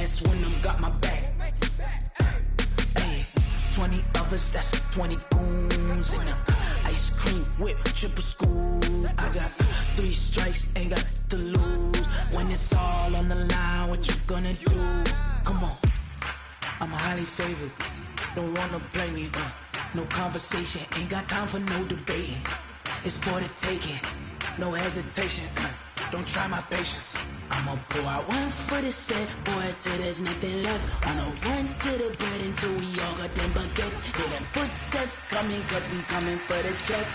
last when them got my back. Hey, 20 of us, that's 20 goons in them. Ice cream whip, triple school. I got 3 strikes, ain't got to lose. When it's all on the line, what you gonna do? Come on, I'm highly favored. Don't wanna blame me, no conversation, ain't got time for no debating. It's for the taking, no hesitation, don't try my patience. I'ma pour out one for the set, boy, till there's nothing left. I'ma run to the bread until we all got them baguettes. Hear them footsteps coming, cause we coming for the check.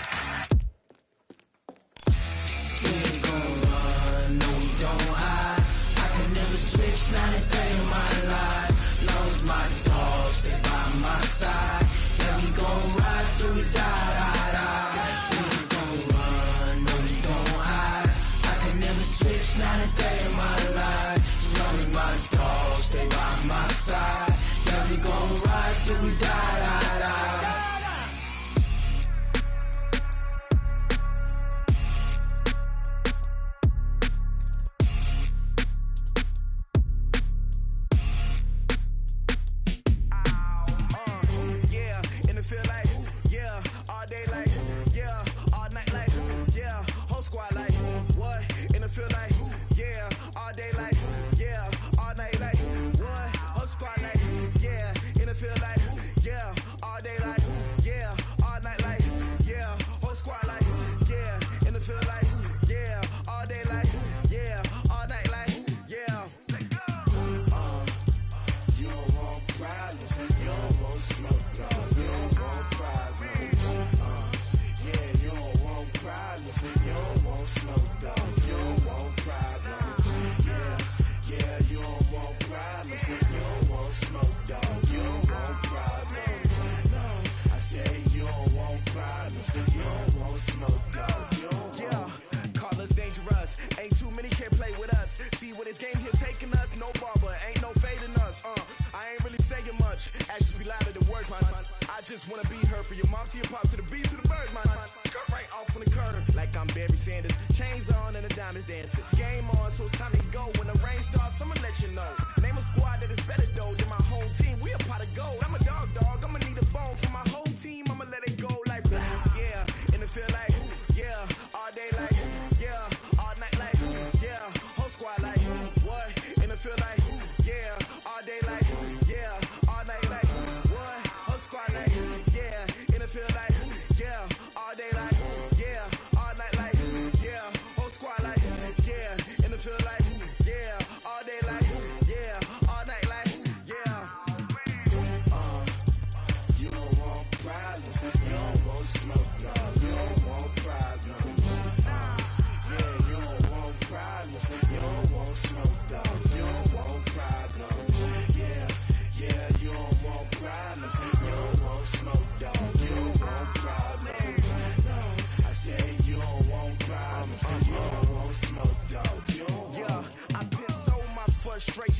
We ain't gon' run, no we don't hide. I can never switch, not a day in my life. Long as my dogs stay by my side. Yeah, we gon' ride till we die, die, die. We ain't gon' run, no we don't hide. I can never switch, not a day in my life. As long as my dogs stay by my side. Yeah, we gon' ride till we die, die, die.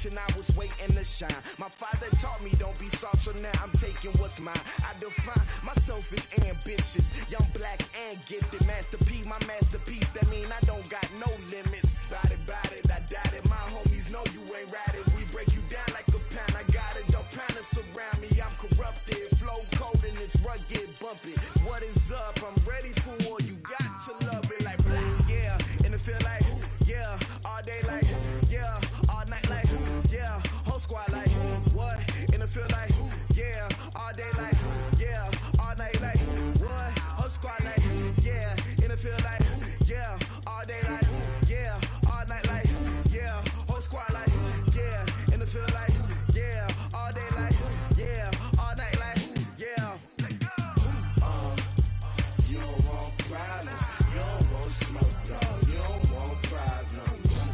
I was waiting to shine. My father taught me don't be soft, so now I'm taking what's mine. I define myself as ambitious, young, black, and gifted. Master P, my masterpiece. That mean I don't got no limits. Bout it, I doubt it. My homies know you ain't ratted. We break you down like a pound. I got it, don't panic surround me. I'm corrupted, flow cold and it's rugged, bumpy. What is up? I'm ready for war. You got to love it like black, yeah. And it feel like, yeah, all day like, yeah, all night like, yeah, whole squad like, what? And it feel like, yeah, all day like, yeah, all night like, what? Whole squad like, yeah, and it feel like, yeah, all day like, yeah, all night like, yeah, whole squad like, yeah, and it feel like, yeah, all day like, yeah, all night like, yeah. You don't want problems, you don't want smoke, no, you don't want problems.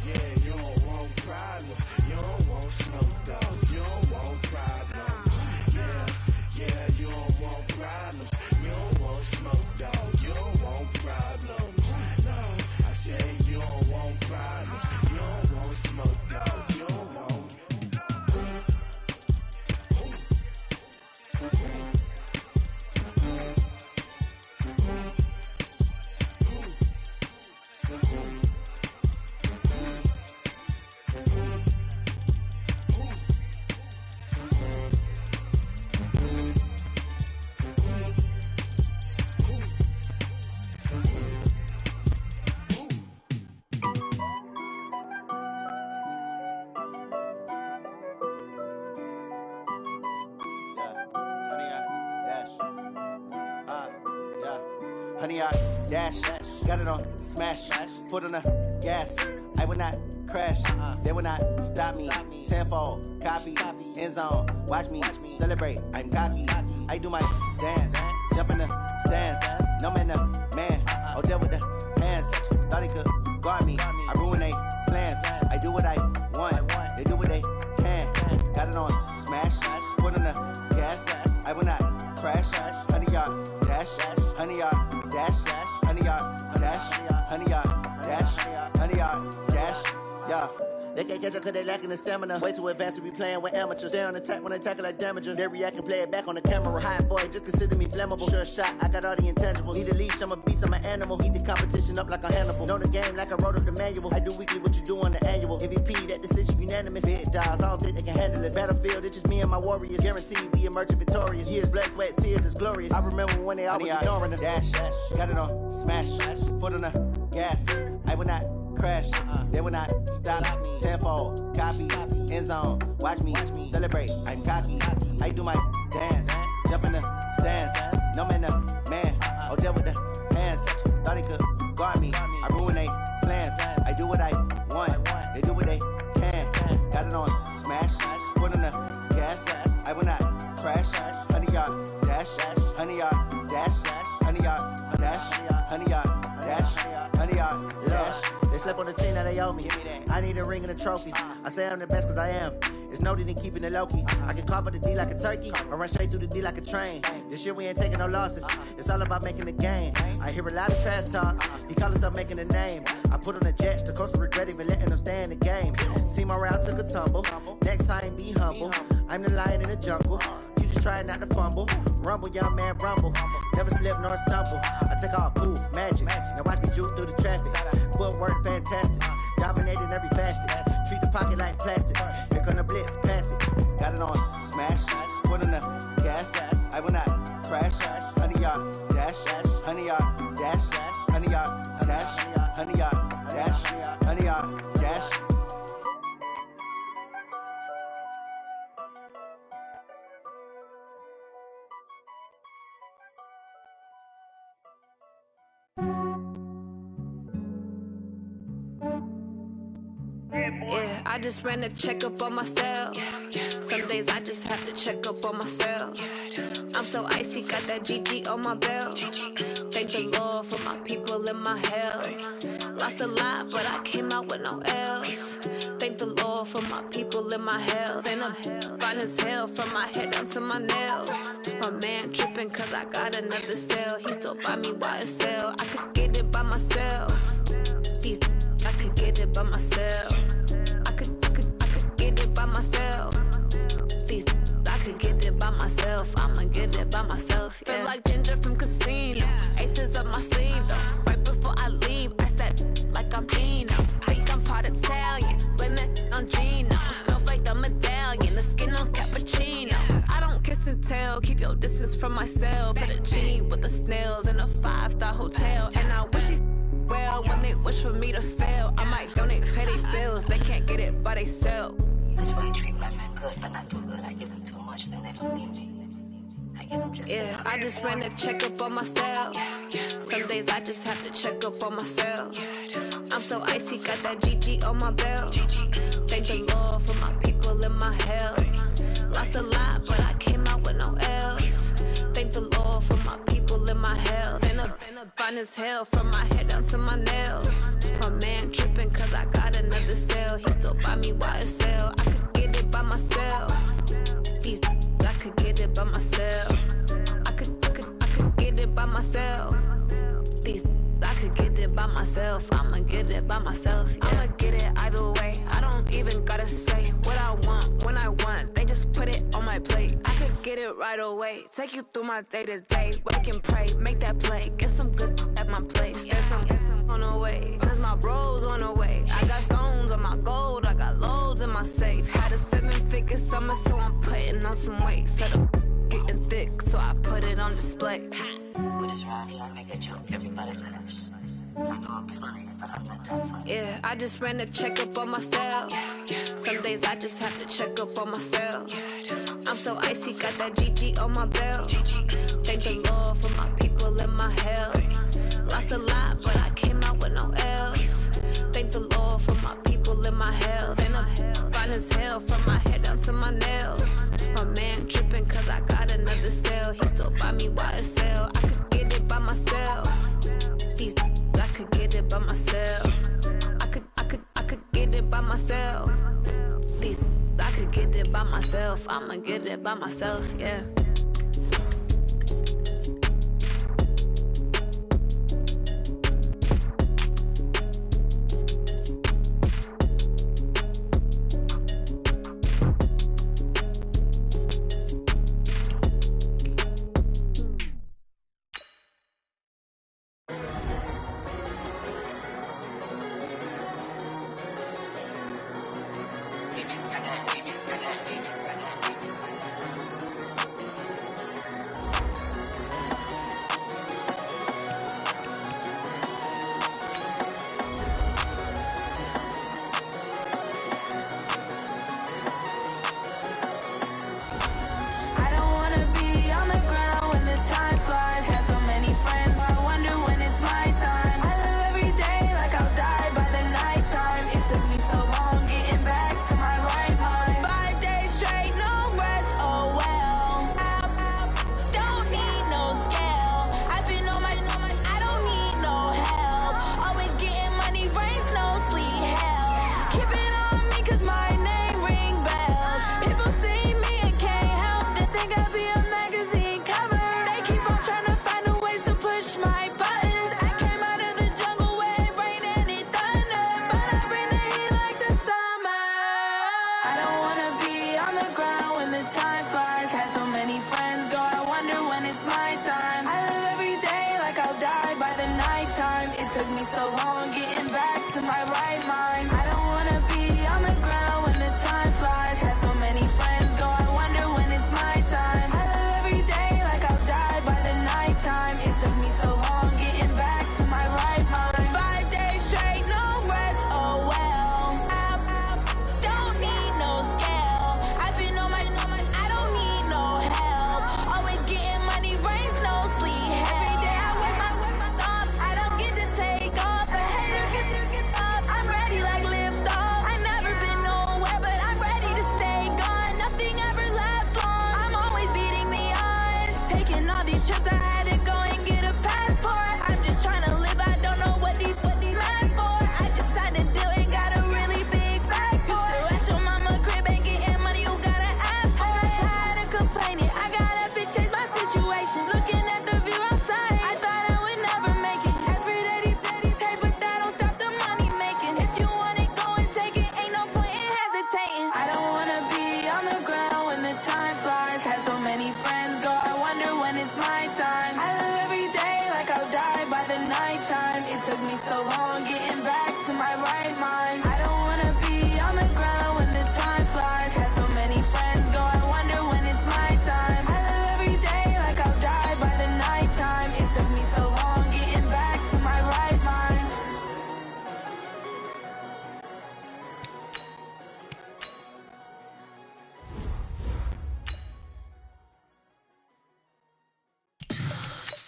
Yeah, you don't want problems, you don't want smoke, dog, you don't want problems. Yeah, you don't want problems, you don't want smoke, dog, you don't want 100 yard dash. Got it on smash, foot on the gas. I will not crash, they will not stop me. Tenfold, copy, end zone, watch me celebrate. I'm cocky, I do my dance, jump in the stands. No man, the man, Odell with the hands. Thought he could guard me, I ruin they plans. I do what I want, they do what they can. Got it on smash, foot on the gas. I will not crash, 100 yard dash, 100 yard dash, 100 yard dash, 100 yard dash, 100 yard dash, yeah. They can't catch up cause they lacking the stamina. Way too advanced to be playing with amateurs. They on attack when they tackle like damager. They react and play it back on the camera. Hot boy, just consider me flammable. Sure shot, I got all the intangibles. Need a leash, I'm a beast, I'm an animal. Heat the competition up like a Hannibal. Know the game like I wrote up the manual. I do weekly what you do on the annual. MVP, that decision unanimous. Big dogs, I don't think they can handle it. Battlefield, it's just me and my warriors. Guaranteed we emerging victorious. Years, blood, sweat, tears, is glorious. I remember when they always ignoring us. Dash, got it on smash, foot on the gas. I will not crash, they will not stop. Tenfold, copy, end zone, watch me celebrate. I'm cocky, I do my dance, jump in the stands. No man, the man, Odell with the hands. Thought he could guard me, I ruin they plans. I do what I want, they do what they can. Got it on smash, foot on the gas. I will not crash, 100 yard dash, 100 yard dash, 100 yard dash, 100 yard dash, 100 yard dash. They slept on the team that they owe me. I need a ring and a trophy. I say I'm the best cause I am. It's no need in keeping it low key. I can cover the D like a turkey or run straight through the D like a train. This year we ain't taking no losses. It's all about making the game. I hear a lot of trash talk. He call himself making a name. I put on the Jets. The coach will regret even letting them stay in the game. Team morale took a tumble. Next time be humble. I'm the lion in the jungle. You just try not to fumble. Rumble, young man, rumble. Never slip nor stumble. I take off, poof, magic. Now watch me juke through the traffic. Footwork fantastic. Dominating every facet. Treat the pocket like plastic. Here come the blitz, pass it. Got it on smash, foot on the gas. I will not crash, 100 yard dash, 100 yard dash, 100 yard dash, 100 yard dash, 100 yard dash. Yeah, I just ran a checkup on myself. Some days I just have to check up on myself. I'm so icy, got that GG on my belt. Thank the Lord for my people and my health. Lost a lot, but I came out with no L's. Thank the Lord for my people and my health. And I'm fine as hell from my head down to my nails. My man tripping cause I got another cell. He still buy me YSL. I could get it by myself. These I could get it by myself. I could get it by myself. These I could get it by myself. I'ma get it by myself. Yeah. Feel like Ginger from Casino. Aces up my sleeve though. Right before I leave, I said like I'm Dino. Think I'm part Italian, blame that on Gino. Snowflake the medallion, the skin on cappuccino. I don't kiss and tell, keep your distance from myself. At a genie with the snails in a 5-star hotel. And I wish he well when they wish for me to fail. I might donate petty bills, they can't get it by themselves. That's why I treat my men good, but not too good. I give them too much, then they don't need me. I give them just yeah, I just ran a checkup on myself. Some days I just have to check up on myself. I'm so icy, got that GG on my belt. Thank the Lord for my people and my health. Lost a lot, but I came out with no L's. Thank the Lord for my people and my health. And I'm fine as hell from my head down to my nails. My man tripping cause I got another cell. He still buy me YSL. I could get it by myself. These I could get it by myself. I could get it by myself. These I could get it by myself. I'ma get it by myself. Yeah. I'ma get it either way. I don't even gotta say what I want when I want. They just put it on my plate. I could get it right away. Take you through my day to day. Wake and pray, make that play. Get some good at my place. There's some on the way. Cause my bros on the way. I got stones on my gold. I got loads in my safe. Had a 7-figure summer, so I'm putting on some weight. Set up getting thick, so I put it on display. With this round here, I make a joke, everybody laughs. I know I'm funny, but I'm not that funny. Yeah, I just ran a checkup on myself. Some days I just have to check up on myself. I'm so icy, got that GG on my belt. Thank the Lord for my people and my health. as hell, from my head down to my nails. My man tripping cause I got another sale. He still buy me YSL. I could get it by myself. These I could get it by myself. I could get it by myself. These I could get it by myself. I'ma get it by myself, yeah.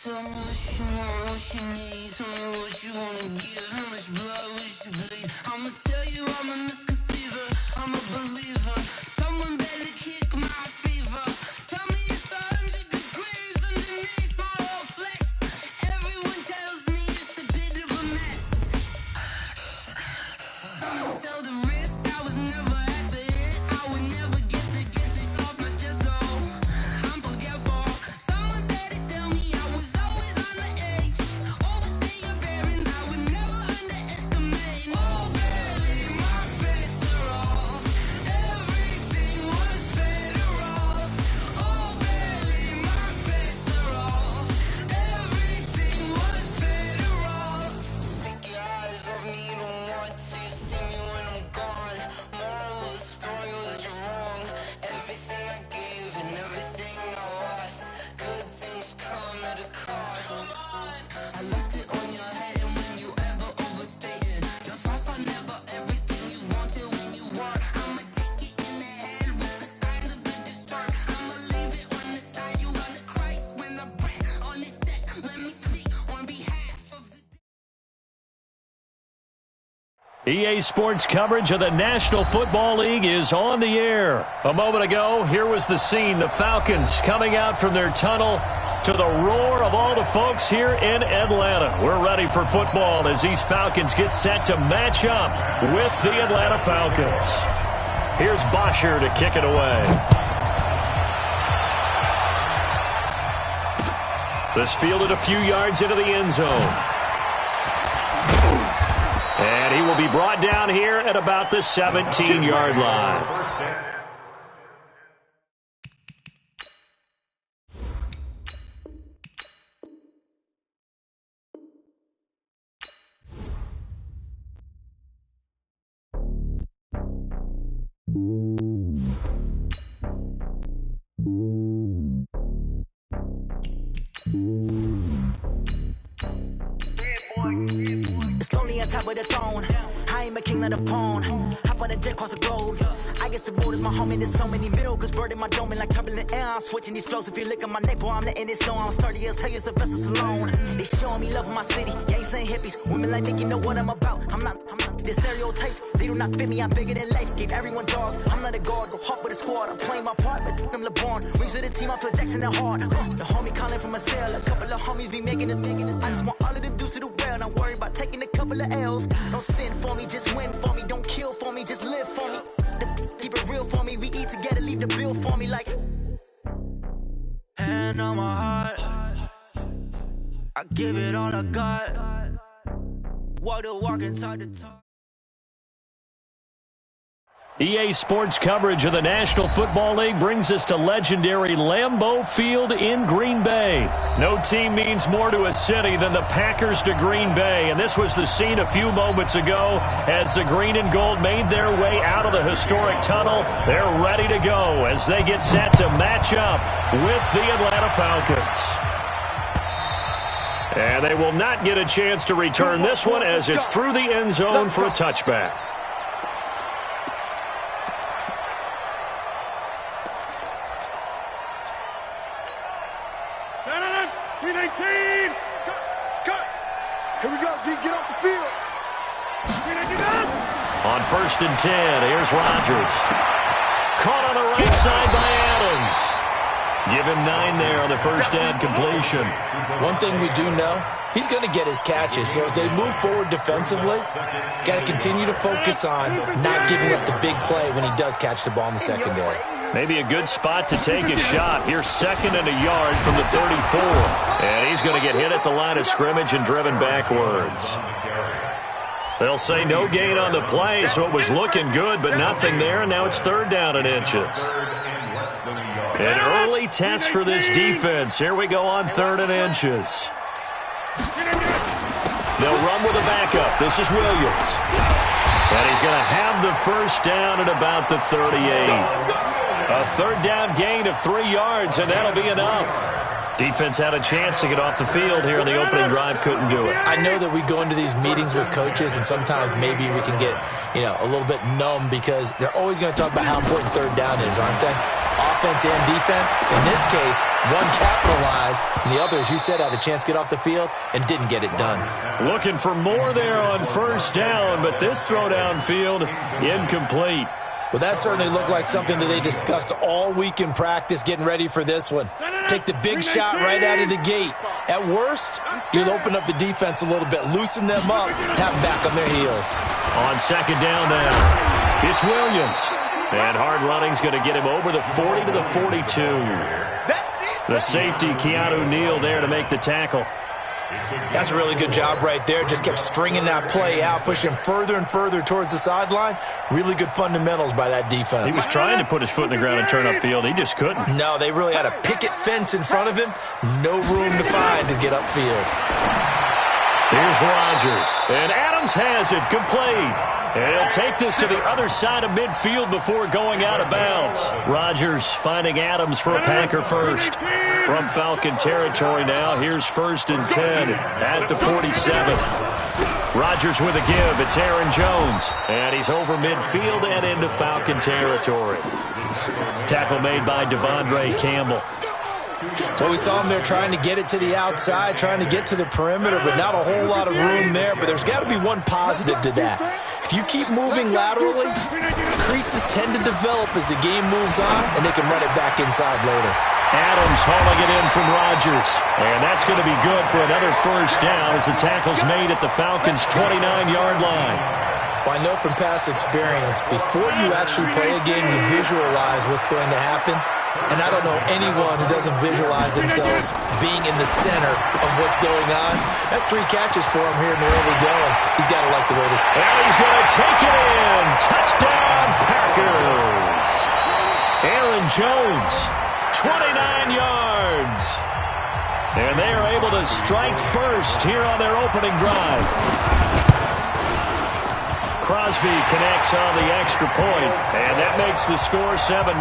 Tell me what you want, what you need. Tell me what you wanna give. How much blood would you bleed? I'ma tell you I'm a misconceiver. I'm a believer. Someone better kick my fever. Tell me it's 100 degrees underneath my whole flesh. Everyone tells me it's a bit of a mess. I'ma tell the risk. I was never at the end. I would never get this off my chest. Oh, I'm forgetful. Someone better tell me I was always on the edge. Always EA Sports coverage of the National Football League is on the air. A moment ago, here was the scene. The Falcons coming out from their tunnel to the roar of all the folks here in Atlanta. We're ready for football as these Falcons get set to match up with the Atlanta Falcons. Here's Bosher to kick it away. This fielded a few yards into the end zone. And he will be brought down here at about the 17-yard line. It's lonely on top of the throne. I am a king of the pawn. Hop on a jet across the globe. I guess the road is my home and there's so many middle. Cause bird in my dome and like turbulent air. I'm switching these flows. If you look at my neck, boy, I'm letting it snow. I'm sturdy as hell, it's a vessel Salone. They showing me love in my city. Gang saying hippies. Women like Nick, you know what I'm about. I'm not the stereotypes. They do not fit me. I'm bigger than life. Gave everyone jobs. I'm not a guard. Go hawk with a squad. I'm playing my part, but I'm LeBron. Rings of the team, I feel Jackson and hard. The homie calling from a cell. A couple of homies be making it. I just want all of them dudes to the well. Not worry about taking a couple of L's. Don't sin for me, just win for me. Don't kill for me, just live for me. Keep it real for me. We eat together, leave the bill for me like. Hand on my heart, I give it all I got. Walk the walk inside the talk. EA Sports coverage of the National Football League brings us to legendary Lambeau Field in Green Bay. No team means more to a city than the Packers to Green Bay, and this was the scene a few moments ago as the green and gold made their way out of the historic tunnel. They're ready to go as they get set to match up with the Atlanta Falcons. And they will not get a chance to return this one as it's through the end zone for a touchback. Here we go, D. Get off the field. On 1st and 10, here's Rodgers. Caught on the right side by Adams. Give him 9 there on the first down completion. One thing we do know, he's going to get his catches. So as they move forward defensively, got to continue to focus on not giving up the big play when he does catch the ball in the secondary. Maybe a good spot to take a shot. Here's 2nd and a yard from the 34. And he's going to get hit at the line of scrimmage and driven backwards. They'll say no gain on the play, so it was looking good, but nothing there. And now it's 3rd down and inches. An early test for this defense. Here we go on 3rd and inches. They'll run with a backup. This is Williams. And he's going to have the first down at about the 38. A 3rd down gain of 3 yards, and that'll be enough. Defense had a chance to get off the field here on the opening drive, couldn't do it. I know that we go into these meetings with coaches, and sometimes maybe we can get, a little bit numb because they're always going to talk about how important 3rd down is, aren't they? Offense and defense. In this case, one capitalized, and the other, as you said, had a chance to get off the field and didn't get it done. Looking for more there on 1st down, but this throw downfield incomplete. Well, that certainly looked like something that they discussed all week in practice getting ready for this one. Take the big shot right out of the gate. At worst, you'll open up the defense a little bit, loosen them up, have them back on their heels. On 2nd down now, it's Williams. And hard running's going to get him over the 40 to the 42. The safety, Keanu Neal, there to make the tackle. That's a really good job right there. Just kept stringing that play out, pushing further and further towards the sideline. Really good fundamentals by that defense. He was trying to put his foot in the ground and turn upfield. He just couldn't. No, they really had a picket fence in front of him. No room to find to get upfield. Here's Rodgers. And Adams has it complete. And he'll take this to the other side of midfield before going out of bounds. Rodgers finding Adams for a Packer first. From Falcon territory now, here's 1st and 10 at the 47. Rodgers with a give. It's Aaron Jones. And he's over midfield and into Falcon territory. Tackle made by Devondre Campbell. Well, we saw him there trying to get it to the outside, trying to get to the perimeter, but not a whole lot of room there. But there's got to be one positive to that. If you keep moving laterally, creases tend to develop as the game moves on, and they can run it back inside later. Adams hauling it in from Rodgers. And that's going to be good for another first down as the tackle's made at the Falcons' 29-yard line. Well, I know from past experience, before you actually play a game, you visualize what's going to happen. And I don't know anyone who doesn't visualize themselves being in the center of what's going on. That's 3 catches for him here in the early going. He's got to like the way this. And he's going to take it in. Touchdown, Packers. Aaron Jones, 29 yards. And they are able to strike first here on their opening drive. Crosby connects on the extra point, and that makes the score 7-0.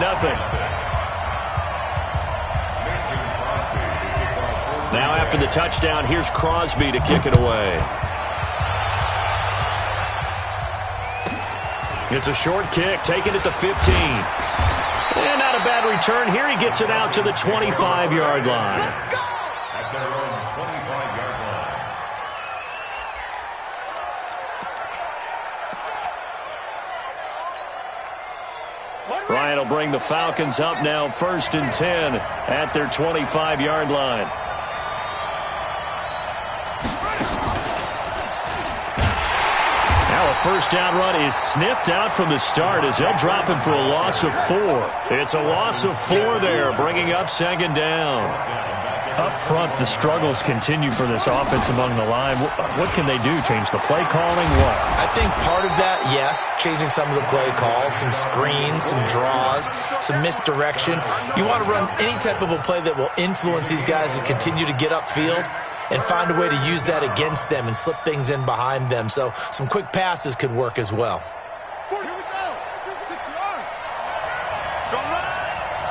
Now after the touchdown, here's Crosby to kick it away. It's a short kick, taking it to 15. And not a bad return here. He gets it out to the 25-yard line. At their own 25-yard line. Bryant will bring the Falcons up now 1st and 10 at their 25-yard line. Now a first down run is sniffed out from the start as they'll drop him for a loss of 4. It's a loss of 4 there, bringing up 2nd down. Up front, the struggles continue for this offense among the line. What can they do? Change the play calling? What? I think part of that, yes, changing some of the play calls, some screens, some draws, some misdirection. You want to run any type of a play that will influence these guys to continue to get upfield and find a way to use that against them and slip things in behind them. So some quick passes could work as well. Here we go. 6 yards. Strong run.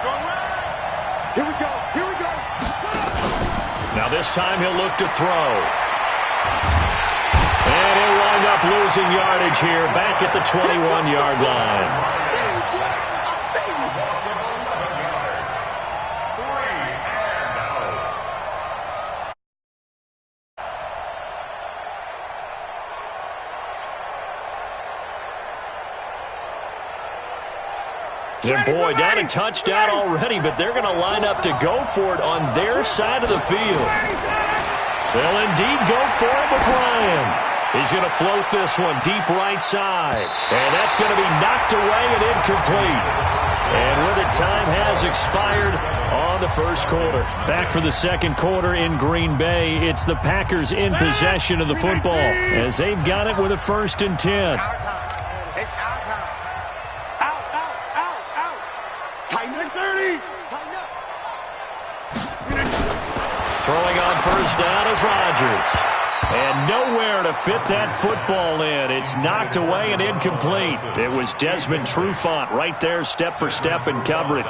Strong run. Here we go. Here we go. Now this time he'll look to throw. And he'll wind up losing yardage here back at the 21-yard line. And boy, down a touchdown already, but they're going to line up to go for it on their side of the field. They'll indeed go for it with Ryan. He's going to float this one deep right side. And that's going to be knocked away and incomplete. And with it, time has expired on the first quarter. Back for the second quarter in Green Bay. It's the Packers in possession of the football as they've got it with a 1st and 10. It's our time. Out, out, out, out. Tighten up 30. Tighten up. Throwing on first down is Rodgers. And nowhere to fit that football in. It's knocked away and incomplete. It was Desmond Trufant right there, step for step in coverage.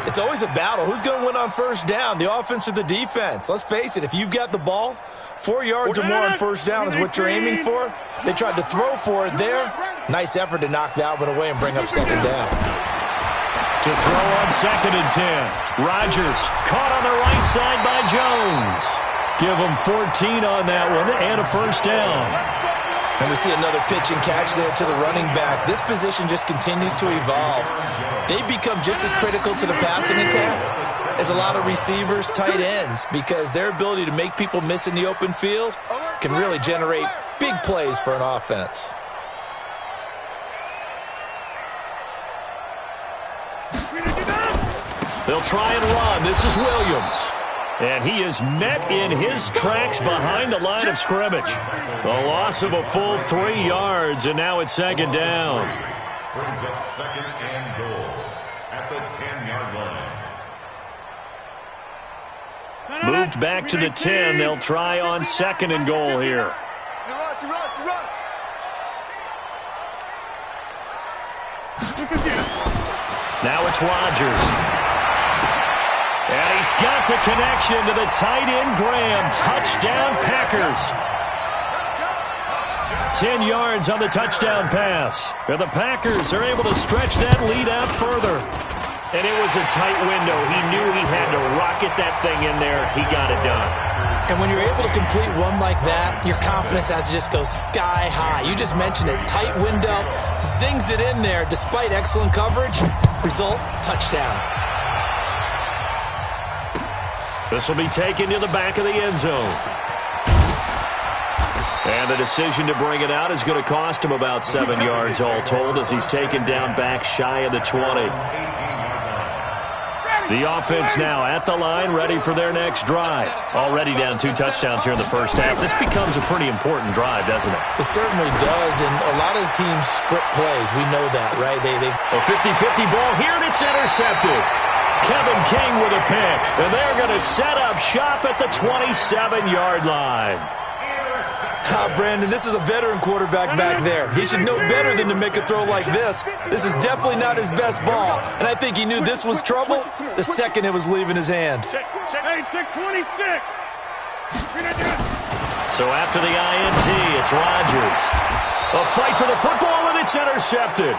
It's always a battle. Who's going to win on first down, the offense or the defense? Let's face it, if you've got the ball, 4 yards or more on first down is what you're aiming for. They tried to throw for it there. Nice effort to knock that one away and bring up 2nd down. To throw on 2nd and 10. Rodgers caught on the right side by Jones. Give him 14 on that one and a first down. And we see another pitch and catch there to the running back. This position just continues to evolve. They become just as critical to the passing attack as a lot of receivers, tight ends, because their ability to make people miss in the open field can really generate big plays for an offense. They'll try and run. This is Williams. And he is met in his tracks behind the line of scrimmage. A loss of a full 3 yards, and now it's 2nd down. Brings up 2nd and goal at the 10-yard line. Moved back to the 10. They'll try on 2nd and goal here. Now it's Rodgers. And he's got the connection to the tight end, Graham. Touchdown, Packers. 10 yards on the touchdown pass. And the Packers are able to stretch that lead out further. And it was a tight window. He knew he had to rocket that thing in there. He got it done. And when you're able to complete one like that, your confidence has to just go sky high. You just mentioned it. Tight window, zings it in there despite excellent coverage. Result, touchdown. This will be taken to the back of the end zone. And the decision to bring it out is going to cost him about 7 yards all told as he's taken down back shy of the 20. The offense now at the line, ready for their next drive. Already down 2 touchdowns here in the first half. This becomes a pretty important drive, doesn't it? It certainly does, and a lot of the teams script plays. We know that, right? A 50-50 ball here, and it's intercepted. Kevin King with a pick, and they're going to set up shop at the 27-yard line. Brandon, this is a veteran quarterback back there. He should know better than to make a throw like this. This is definitely not his best ball, and I think he knew this was trouble the second it was leaving his hand. Hey, 626. So after the INT, it's Rodgers. A fight for the football, and it's intercepted.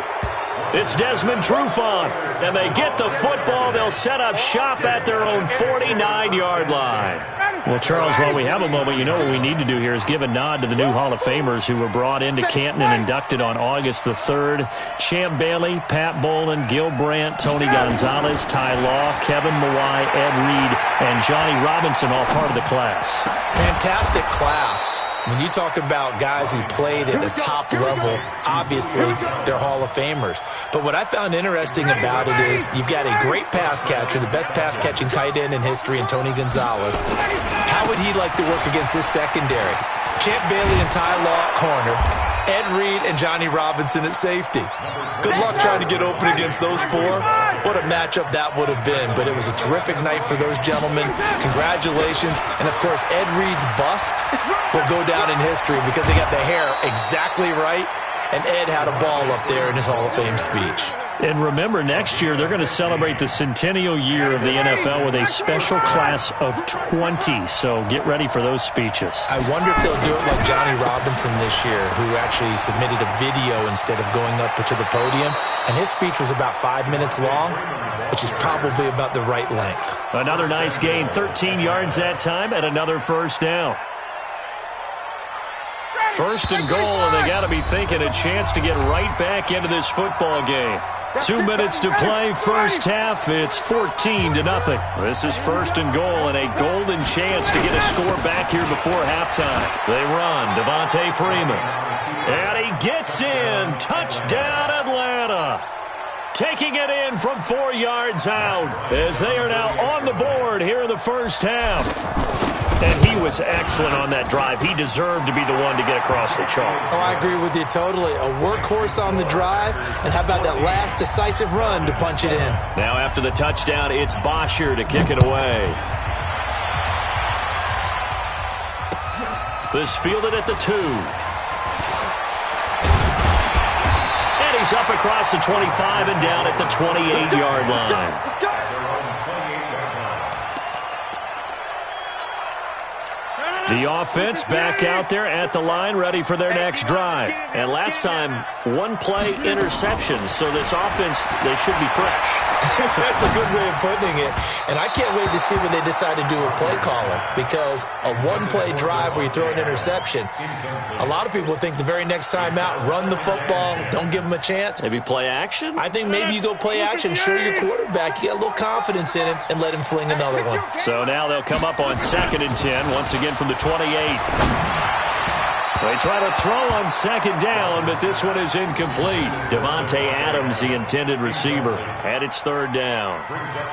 It's Desmond Trufant, and they get the football. They'll set up shop at their own 49-yard line. Well, Charles, while we have a moment, you know what we need to do here is give a nod to the new Hall of Famers who were brought into Canton and inducted on August the 3rd. Champ Bailey, Pat Bolin, Gil Brandt, Tony Gonzalez, Ty Law, Kevin Mawai, Ed Reed, and Johnny Robinson, all part of the class. Fantastic class. When you talk about guys who played at the top level, obviously they're Hall of Famers. But what I found interesting about it is you've got a great pass catcher, the best pass-catching tight end in history, in Tony Gonzalez. How would he like to work against this secondary? Champ Bailey and Ty Law at corner, Ed Reed and Johnny Robinson at safety. Good luck trying to get open against those 4. What a matchup that would have been. But it was a terrific night for those gentlemen. Congratulations. And, of course, Ed Reed's bust will go down in history because they got the hair exactly right. And Ed had a ball up there in his Hall of Fame speech. And remember, next year they're going to celebrate the centennial year of the NFL with a special class of 20. So get ready for those speeches. I wonder if they'll do it like Johnny Robinson this year, who actually submitted a video instead of going up to the podium. And his speech was about 5 minutes long, which is probably about the right length. Another nice gain, 13 yards that time, and another first down. First and goal, and they got to be thinking a chance to get right back into this football game. 2 minutes to play, first half. It's 14-0. This is first and goal, and a golden chance to get a score back here before halftime. They run, Devontae Freeman. And he gets in. Touchdown, Atlanta. Taking it in from 4 yards out as they are now on the board here in the first half. And he was excellent on that drive. He deserved to be the one to get across the chalk. Oh, I agree with you totally. A workhorse on the drive. And how about that last decisive run to punch it in? Now after the touchdown, it's Bosher to kick it away. This fielded at the 2. And he's up across the 25 and down at the 28-yard line. The offense back out there at the line, ready for their next drive. And last time, 1-play interception. So this offense, they should be fresh. That's a good way of putting it. And I can't wait to see when they decide to do a play calling. Because a 1-play drive where you throw an interception, a lot of people think the very next time out, run the football, don't give them a chance. Maybe play action? I think maybe you go play action, show your quarterback, you get a little confidence in him, and let him fling another one. So now they'll come up on 2nd and 10, once again from the 28. They try to throw on 2nd down, but this one is incomplete. Devontae Adams, the intended receiver, and it's 3rd down.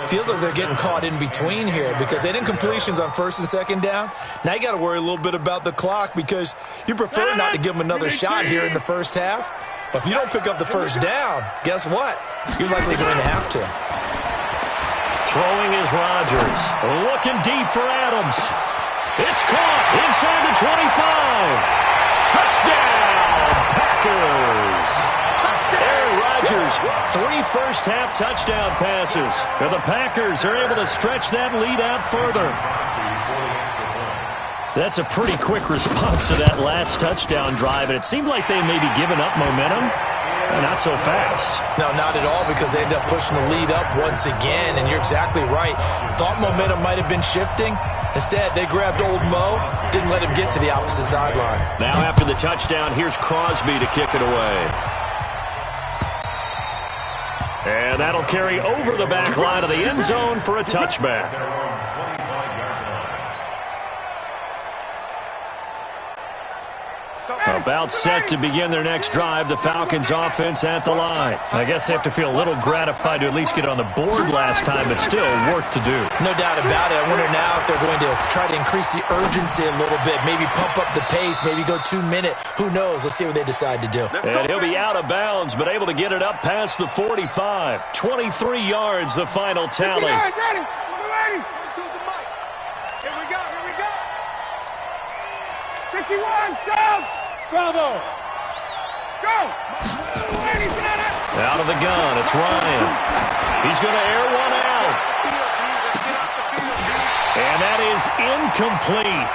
Feels like they're getting caught in between here because they didn't completions on 1st and 2nd down. Now you got to worry a little bit about the clock because you prefer not to give them another shot here in the first half. But if you don't pick up the first down, guess what? You're likely going to have to. Throwing is Rodgers. Looking deep for Adams. It's caught inside the 25. Touchdown, Packers. Aaron Rodgers, 3 first-half touchdown passes. And the Packers are able to stretch that lead out further. That's a pretty quick response to that last touchdown drive, and it seemed like they may be giving up momentum. Not so fast. No, not at all, because they ended up pushing the lead up once again, and you're exactly right. Thought momentum might have been shifting. Instead, they grabbed old Mo, didn't let him get to the opposite sideline. Now after the touchdown, here's Crosby to kick it away. And that'll carry over the back line of the end zone for a touchback. About set to begin their next drive, the Falcons offense at the line. I guess they have to feel a little gratified to at least get on the board last time, but still work to do. No doubt about it. I wonder now if they're going to try to increase the urgency a little bit, maybe pump up the pace, maybe go 2-minute. Who knows? Let's see what they decide to do. And he'll be out of bounds, but able to get it up past the 45. 23 yards, the final tally. Ready. Here we go. 51, Sam. Bravo! Go! Out of the gun, it's Ryan. He's going to air one out. And that is incomplete.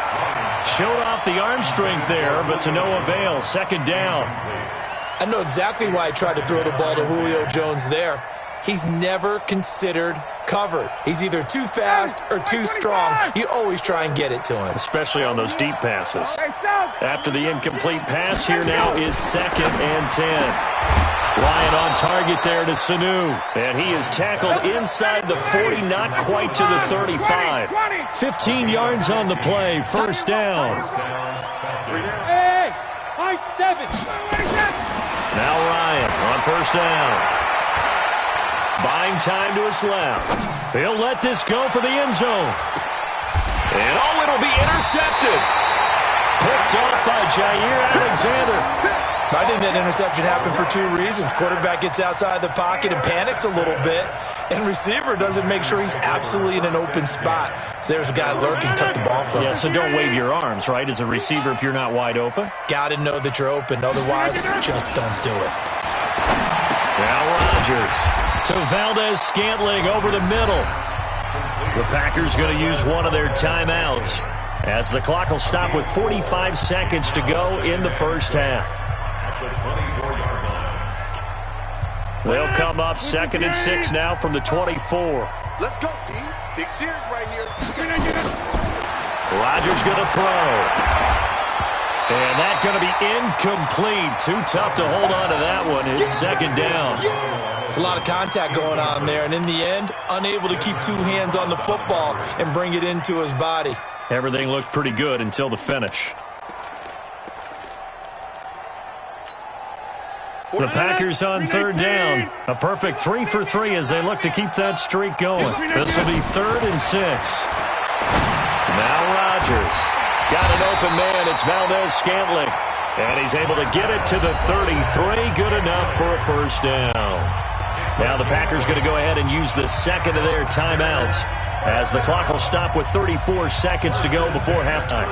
Showed off the arm strength there, but to no avail. Second down. I know exactly why I tried to throw the ball to Julio Jones there. He's never considered covered. He's either too fast or too strong. You always try and get it to him. Especially on those deep passes. After the incomplete pass, here now is 2nd and 10. Ryan on target there to Sanu. And he is tackled inside the 40, not quite to the 35. 15 yards on the play, first down. Now Ryan on first down. Buying time to his left. He'll let this go for the end zone. And it'll be intercepted. Picked off by Jair Alexander. I think that interception happened for 2 reasons. Quarterback gets outside the pocket and panics a little bit. And receiver doesn't make sure he's absolutely in an open spot. So there's a guy lurking, took the ball from him. Yeah, so don't wave your arms, right, as a receiver if you're not wide open. Got to know that you're open. Otherwise, just don't do it. Now Rodgers to Valdez-Scantling over the middle. The Packers going to use one of their timeouts as the clock will stop with 45 seconds to go in the first half. They'll come up 2nd and 6 now from the 24. Let's go, D. Big series right here. Rodgers going to throw. And that's going to be incomplete. Too tough to hold on to that one. It's 2nd down. It's a lot of contact going on there, and in the end, unable to keep 2 hands on the football and bring it into his body. Everything looked pretty good until the finish. The Packers on 3rd down. A perfect 3 for 3 as they look to keep that streak going. This will be 3rd and 6. Now Rodgers. Got an open man. It's Valdez-Scantling. And he's able to get it to the 33. Good enough for a first down. Now the Packers going to go ahead and use the 2nd of their timeouts as the clock will stop with 34 seconds to go before halftime.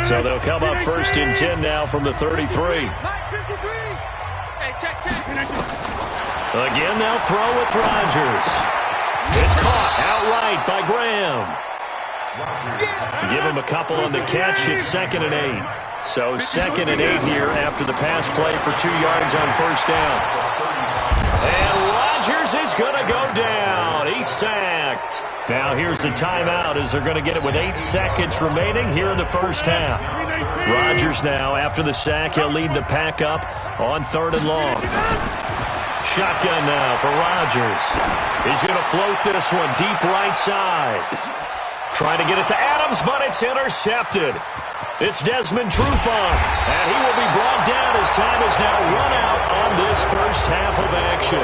So they'll come up 1st and 10 now from the 33. Again, they'll throw with Rodgers. It's caught outright by Graham. Give him a couple on the catch. It's 2nd and 8. So 2nd and 8 here after the pass play for 2 yards on first down. And Rodgers is going to go down. He's sacked. Now here's the timeout as they're going to get it with 8 seconds remaining here in the first half. Rodgers now, after the sack, he'll lead the pack up on 3rd and long. Shotgun now for Rodgers. He's going to float this one deep right side. Trying to get it to Adams, but it's intercepted. It's Desmond Trufant, and he will be brought down as time is now run out on this first half of action.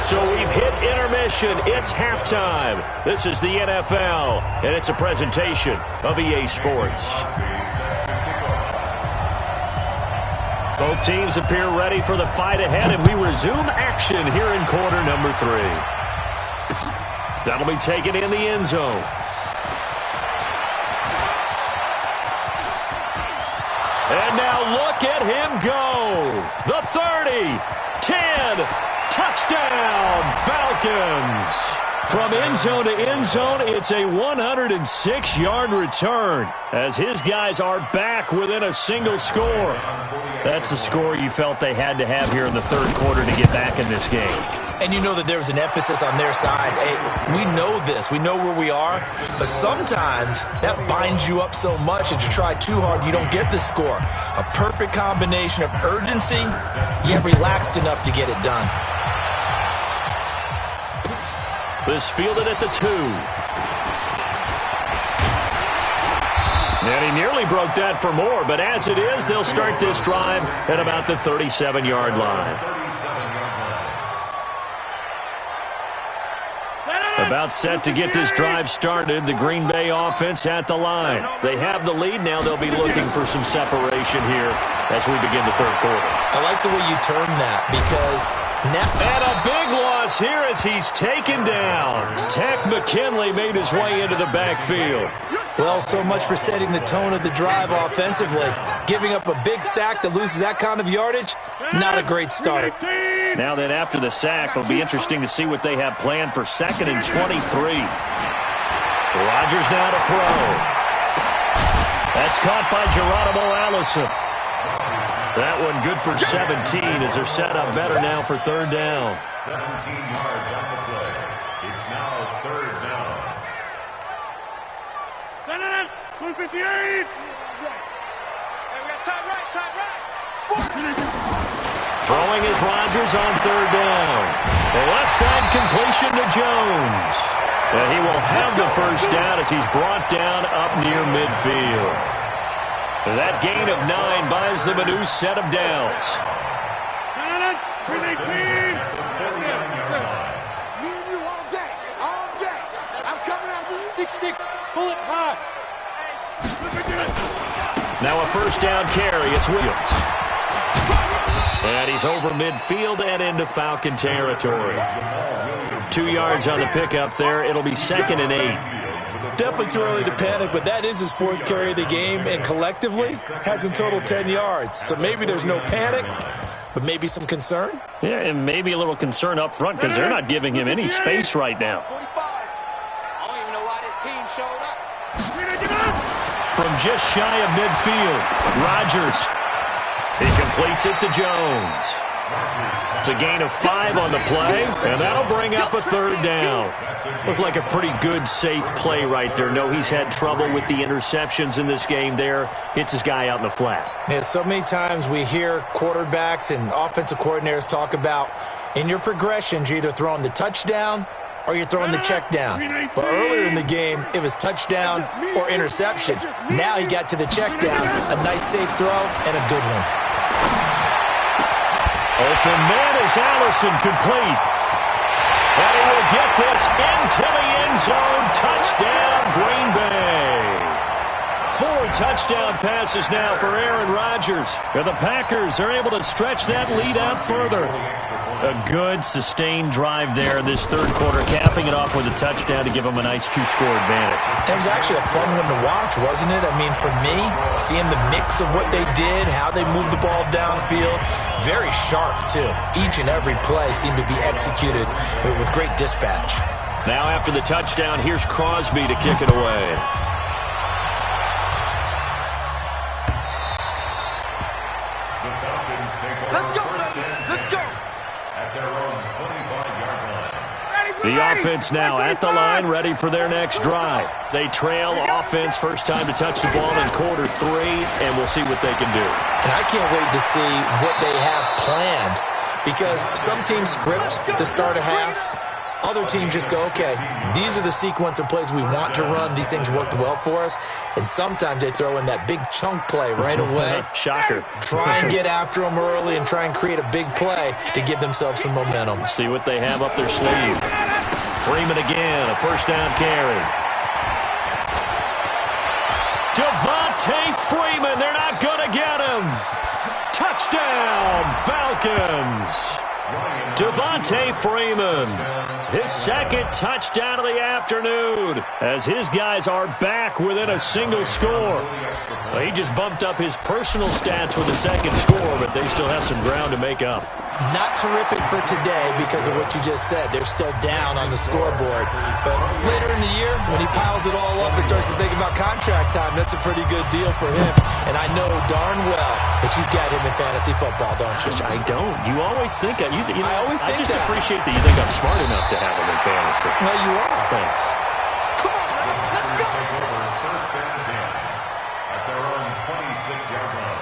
So we've hit intermission. It's halftime. This is the NFL, and it's a presentation of EA Sports. Both teams appear ready for the fight ahead, and we resume action here in quarter number 3. That'll be taken in the end zone. And now look at him go. The 30, 10, touchdown, Falcons. From end zone to end zone, it's a 106-yard return as his guys are back within a single score. That's a score you felt they had to have here in the third quarter to get back in this game. And you know that there was an emphasis on their side. Hey, we know this. We know where we are. But sometimes that binds you up so much that you try too hard, you don't get the score. A perfect combination of urgency, yet relaxed enough to get it done. This fielded at the 2. And he nearly broke that for more, but as it is, they'll start this drive at about the 37-yard line. About set to get this drive started, the Green Bay offense at the line. They have the lead. Now they'll be looking for some separation here as we begin the third quarter. I like the way you term that because now... And a big loss here as he's taken down. Tech McKinley made his way into the backfield. Well, so much for setting the tone of the drive offensively. Giving up a big sack that loses that kind of yardage, not a great start. Now then, after the sack, it'll be interesting to see what they have planned for 2nd and 23. Rodgers now to throw. That's caught by Geronimo Allison. That one good for 17 as they're set up better now for third down. 17 yards on the play. It's now third down. 258. Hey, we got time right. Throwing is Rodgers on third down. The left side completion to Jones. And he will have the first down as he's brought down up near midfield. That gain of 9 buys them a new set of downs. Me and you all day. All day. I'm coming out to 6'6", bullet high. Now a first down carry. It's Williams. And he's over midfield and into Falcon territory. 2 yards on the pickup there. It'll be 2nd and 8. Definitely too early to panic, but that is his 4th carry of the game, and collectively has in total 10 yards. So maybe there's no panic, but maybe some concern. Yeah, and maybe a little concern up front because they're not giving him any space right now. I don't even know why this team showed up. From just shy of midfield, Rodgers. He completes it to Jones. It's a gain of 5 on the play, and that'll bring up a third down. Looked like a pretty good, safe play right there. No, he's had trouble with the interceptions in this game there. Hits his guy out in the flat. Yeah, so many times we hear quarterbacks and offensive coordinators talk about in your progressions, you're either throwing the touchdown or you're throwing the check down. But earlier in the game, it was touchdown or interception. Now he got to the check down, a nice safe throw, and a good one. Open man is Allison, complete. And he will get this into the end zone. Touchdown, Green Bay. 4 touchdown passes now for Aaron Rodgers. And the Packers are able to stretch that lead out further. A good, sustained drive there this third quarter, capping it off with a touchdown to give them a nice 2-score advantage. It was actually a fun one to watch, wasn't it? I mean, for me, seeing the mix of what they did, how they moved the ball downfield, very sharp, too. Each and every play seemed to be executed with great dispatch. Now after the touchdown, here's Crosby to kick it away. The offense now at the line, ready for their next drive. They trail offense, first time to touch the ball in quarter 3, and we'll see what they can do. And I can't wait to see what they have planned, because some teams script to start a half. Other teams just go, okay, these are the sequence of plays we want to run. These things worked well for us. And sometimes they throw in that big chunk play right away. Shocker. Try and get after them early and try and create a big play to give themselves some momentum. See what they have up their sleeve. Freeman again, a first down carry. Devontae Freeman, they're not going to get him. Touchdown, Falcons. Devontae Freeman, his second touchdown of the afternoon, as his guys are back within a single score. Well, he just bumped up his personal stats with a second score, but they still have some ground to make up. Not terrific for today because of what you just said. They're still down on the scoreboard. But later in the year, when he piles it all up and starts to think about contract time, that's a pretty good deal for him. And I know darn well that you've got him in fantasy football, don't you? I don't. You always think I always think I just that. Appreciate that you think I'm smart enough to have him in fantasy. Well, you are. Thanks. Come on, let's go. First and 10 at their own 26-yard line.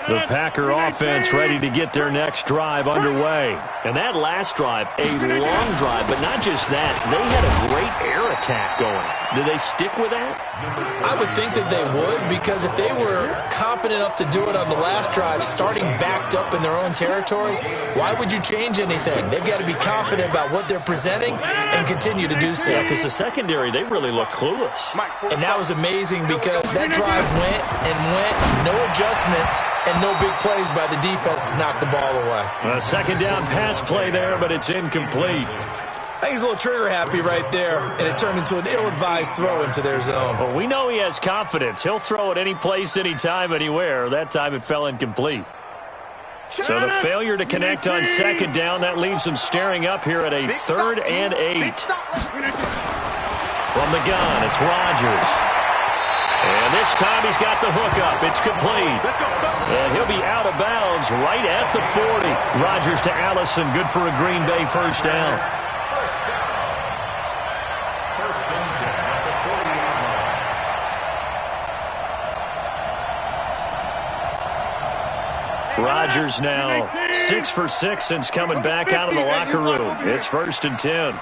The Packer offense ready to get their next drive underway. And that last drive, a long drive, but not just that. They had a great air attack going. Do they stick with that? I would think that they would, because if they were confident enough to do it on the last drive, starting backed up in their own territory, why would you change anything? They've got to be confident about what they're presenting and continue to do so. Yeah, because the secondary, they really look clueless. And that was amazing because that drive went and went, no adjustments, and no big plays by the defense to knock the ball away. A second down pass play there, but it's incomplete. I think he's a little trigger happy right there, and it turned into an ill-advised throw into their zone. Well, we know he has confidence. He'll throw it any place, anytime, anywhere. That time it fell incomplete. So the failure to connect on second down, that leaves him staring up here at a 3rd and 8. From the gun, it's Rodgers. And this time he's got the hook up. It's complete. And he'll be out of bounds right at the 40. Rodgers to Allison, good for a Green Bay first down. Rodgers now 6 for 6 since coming back out of the locker room. It's 1st and 10.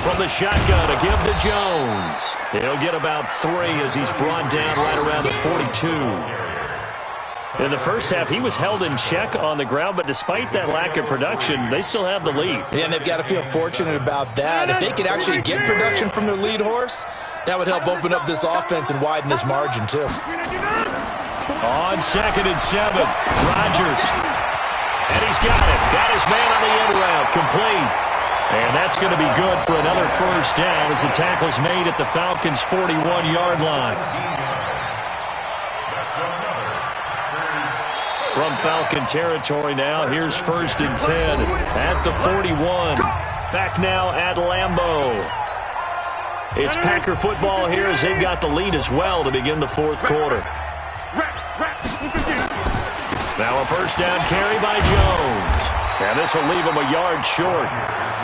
From the shotgun, a give to Jones. He'll get about 3 as he's brought down right around the 42. In the first half, he was held in check on the ground, but despite that lack of production, they still have the lead. Yeah, and they've got to feel fortunate about that. If they could actually get production from their lead horse, that would help open up this offense and widen this margin, too. On 2nd and 7, Rodgers. And he's got it. Got his man on the end route, complete. And that's going to be good for another first down as the tackle's made at the Falcons' 41-yard line. From Falcon territory now, here's 1st and 10 at the 41. Back now at Lambeau. It's Packer football here as they've got the lead as well to begin the 4th quarter. Now a first down carry by Jones. And this will leave him a yard short.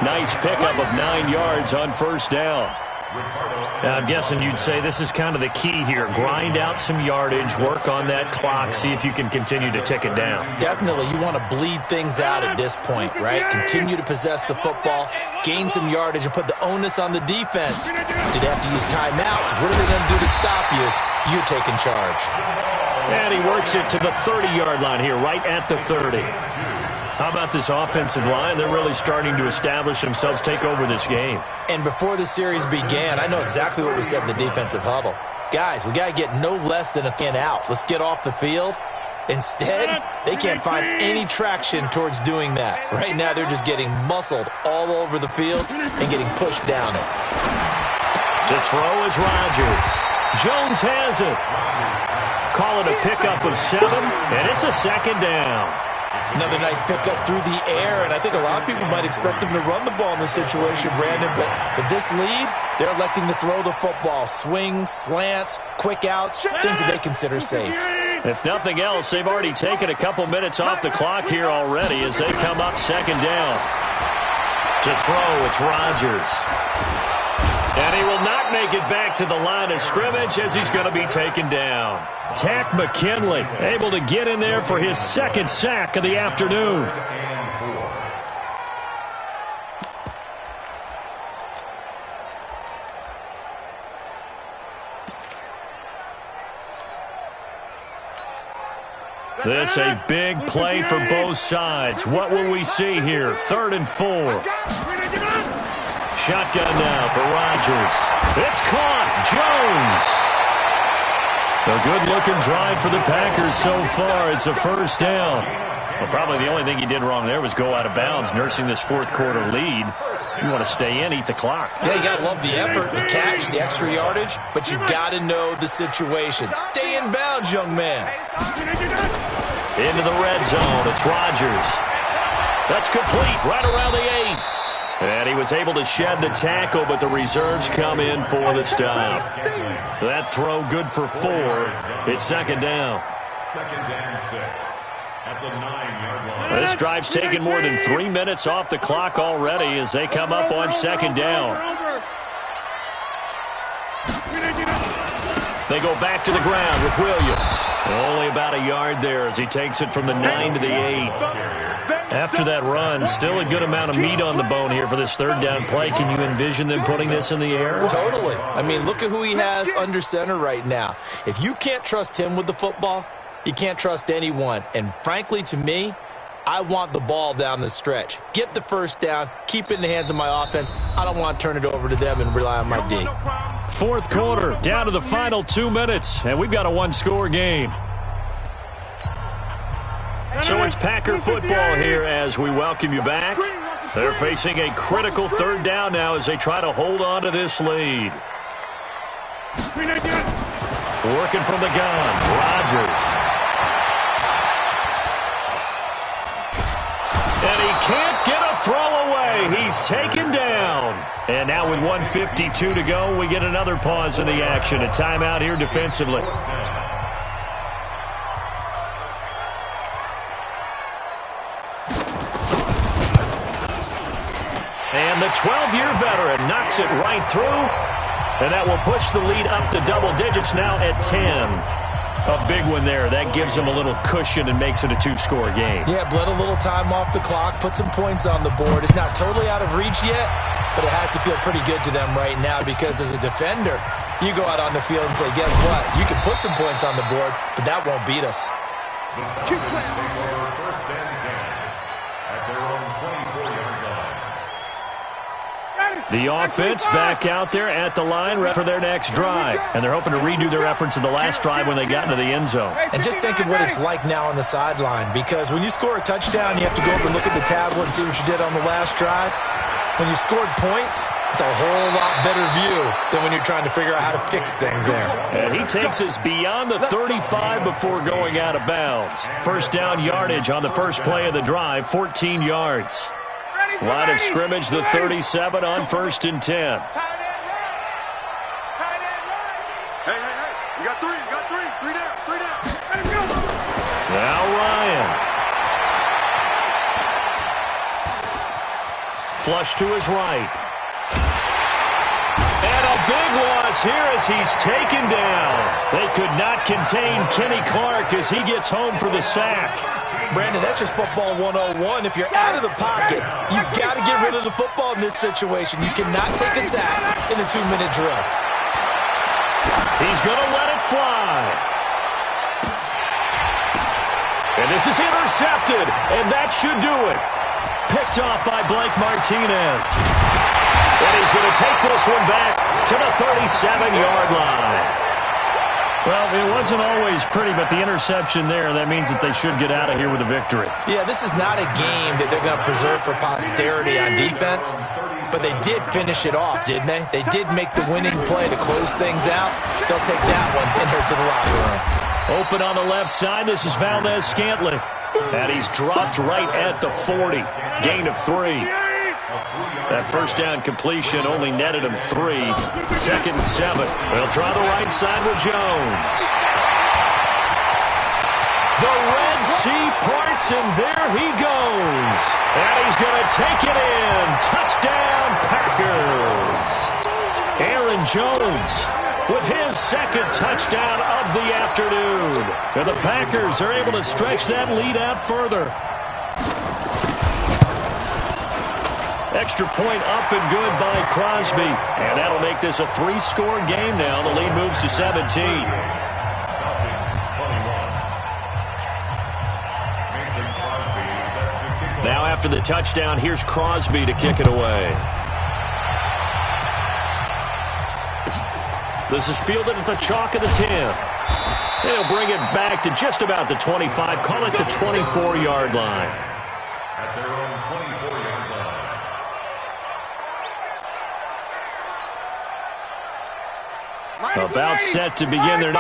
Nice pickup of 9 yards on first down. Now, I'm guessing you'd say this is kind of the key here. Grind out some yardage, work on that clock, see if you can continue to tick it down. Definitely. You want to bleed things out at this point, right? Continue to possess the football, gain some yardage, and put the onus on the defense. Do they have to use timeouts? What are they going to do to stop you? You're taking charge. And he works it to the 30-yard line here, right at the 30. How about this offensive line? They're really starting to establish themselves, take over this game. And before the series began, I know exactly what we said in the defensive huddle. Guys, we got to get no less than a 10 out. Let's get off the field. Instead, they can't find any traction towards doing that. Right now, they're just getting muscled all over the field and getting pushed down it. To throw is Rodgers. Jones has it. Call it a pickup of 7, and it's a 2nd down. Another nice pickup through the air, and I think a lot of people might expect them to run the ball in this situation, Brandon, but with this lead, they're electing to throw the football. Swings, slants, quick outs, things that they consider safe. If nothing else, they've already taken a couple minutes off the clock here already as they come up 2nd down. To throw, it's Rodgers. And he will not make it back to the line of scrimmage as he's going to be taken down. Takk McKinley able to get in there for his 2nd sack of the afternoon. This a big play for both sides. What will we see here? 3rd and 4. shotgun now for Rodgers. It's caught. Jones. A good-looking drive for the Packers so far. It's a first down. Well, probably the only thing he did wrong there was go out of bounds, nursing this fourth-quarter lead. You want to stay in, eat the clock. Yeah, you got to love the effort, the catch, the extra yardage, but you got to know the situation. Stay in bounds, young man. Into the red zone. It's Rodgers. That's complete right around the 8. And he was able to shed the tackle, but the reserves come in for the stop. That throw good for 4. It's second down. Second and 6 at the 9-yard line. This drive's taken more than 3 minutes off the clock already as they come up on second down. They go back to the ground with Williams. Only about a yard there as he takes it from the 9 to the 8. After that run, still a good amount of meat on the bone here for this third down play. Can you envision them putting this in the air? Totally. I mean, look at who he has under center right now. If you can't trust him with the football, you can't trust anyone. And frankly, to me, I want the ball down the stretch. Get the first down, keep it in the hands of my offense. I don't want to turn it over to them and rely on my D. Fourth quarter, down to the final 2 minutes, and we've got a one-score game. So it's Packer football here as we welcome you back. They're facing a critical third down now as they try to hold on to this lead. Working from the gun, Rodgers. And he can't get a throw away. He's taken down. And now with 1:52 to go, we get another pause in the action. A timeout here defensively. And the 12-year veteran knocks it right through. And that will push the lead up to double digits now at 10. A big one there. That gives him a little cushion and makes it a 2-score game. Yeah, bled a little time off the clock, put some points on the board. It's not totally out of reach yet, but it has to feel pretty good to them right now because as a defender, you go out on the field and say, guess what? You can put some points on the board, but that won't beat us. First and 10 at their own 24-yard line. The offense back out there at the line for their next drive. And they're hoping to redo their efforts of the last drive when they got into the end zone. And just think of what it's like now on the sideline, because when you score a touchdown, you have to go up and look at the tablet and see what you did on the last drive. When you scored points, it's a whole lot better view than when you're trying to figure out how to fix things there. And he takes us beyond the 35 before going out of bounds. First down yardage on the first play of the drive, 14 yards. Line of scrimmage, the 37 on first and 10. Hey, you got three, three down. Let him go. Now Ryan. Flush to his right. And a big loss here as he's taken down. They could not contain Kenny Clark as he gets home for the sack. Brandon, that's just football 101. If you're out of the pocket, you've got to get rid of the football in this situation. You cannot take a sack in a 2-minute drill. He's going to let it fly. And this is intercepted, and that should do it. Picked off by Blake Martinez. And he's going to take this one back to the 37-yard line. Well, it wasn't always pretty, but the interception there, that means that they should get out of here with a victory. Yeah, this is not a game that they're going to preserve for posterity on defense, but they did finish it off, didn't they? They did make the winning play to close things out. They'll take that one and head to the locker room. Open on the left side, this is Valdez-Scantling. And he's dropped right at the 40. Gain of 3. That first down completion only netted him 3. Second and 7. They'll try the right side with Jones. The Red Sea parts, and there he goes. And he's going to take it in. Touchdown, Packers. Aaron Jones with his second touchdown of the afternoon. And the Packers are able to stretch that lead out further. Extra point up and good by Crosby. And that'll make this a 3-score game now. The lead moves to 17. Now after the touchdown, here's Crosby to kick it away. This is fielded at the chalk of the 10. They'll bring it back to just about the 25. Call it the 24-yard line. At their own 24-yard line. About set to begin their